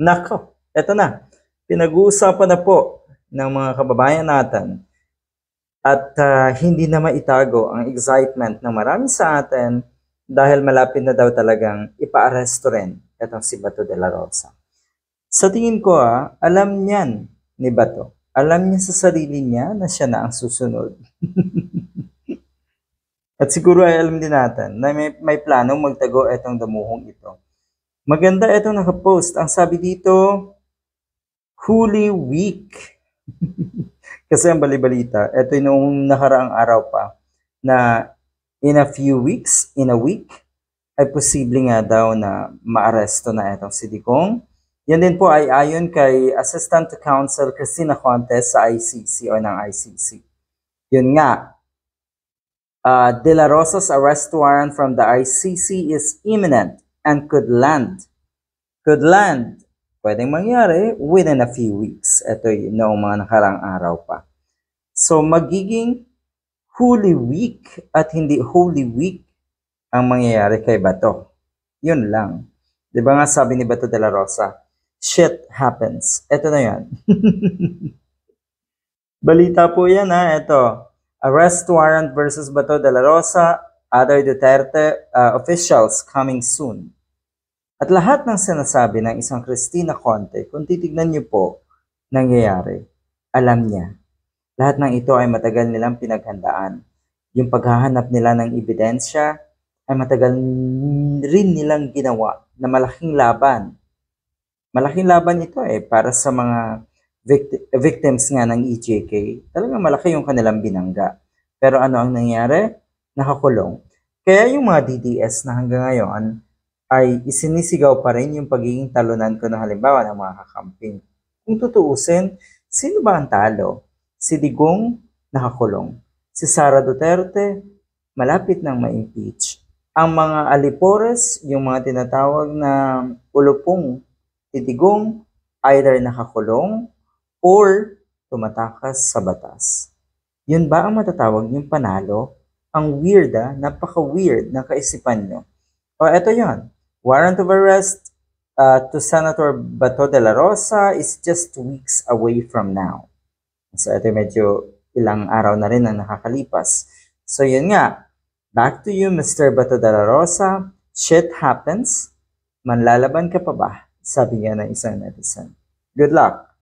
Nako, eto na. Pinag-uusapan na po ng mga kababayan natin at hindi na maitago ang excitement ng marami sa atin dahil malapit na daw talagang ipaaresto rin itong si Bato de la Rosa. Sa tingin ko alam niyan ni Bato. Alam niya sa sarili niya na siya na ang susunod. At siguro ay alam din natin na may planong magtago itong damuhong ito. Maganda itong nakapost. Ang sabi dito, Holy Week. Kasi ang balibalita, ito yung noong nakaraang araw pa, na in a few weeks, in a week, ay posible nga daw na maaresto na itong si Digong. Yan din po ay ayon kay Assistant to Counsel Cristina Contes sa ICC o ng ICC. Yun nga, De La Rosa's arrest warrant from the ICC is imminent and could land, pwedeng mangyari within a few weeks. Ito yung noong mga nakarang araw pa. So, magiging Holy Week at hindi Holy Week ang mangyayari kay Bato. Yun lang. Di ba nga sabi ni Bato de la Rosa, shit happens. Ito na yan. Balita po yan ito. Arrest warrant versus Bato de la Rosa, other Duterte officials coming soon. At lahat ng sinasabi ng isang Cristina Conte, kung titignan niyo po, nangyayari, alam niya. Lahat ng ito ay matagal nilang pinaghandaan. Yung paghahanap nila ng ebidensya ay matagal rin nilang ginawa na malaking laban. Malaking laban ito para sa mga victims nga ng EJK. Talagang malaki yung kanilang binangga. Pero ano ang nangyari? Nakakulong. Kaya yung mga DDS na hanggang ngayon ay isinisigaw pa rin yung pagiging talunan ko na halimbawa ng mga kakamping. Kung tutuusin, sino ba ang talo? Si Digong, nakakulong. Si Sara Duterte, malapit nang ma-impeach. Ang mga alipores, yung mga tinatawag na ulupong si Digong, either nakakulong or tumatakas sa batas. Yun ba ang matatawag yung panalo? Ang weird napaka-weird ng kaisipan nyo. O eto yon. Warrant of arrest to Senator Bato de la Rosa is just weeks away from now. So ito medyo ilang araw na rin ang nakakalipas. So yun nga, back to you Mr. Bato de la Rosa, shit happens, manlalaban ka pa ba? Sabi nga ng isang netizen. Good luck!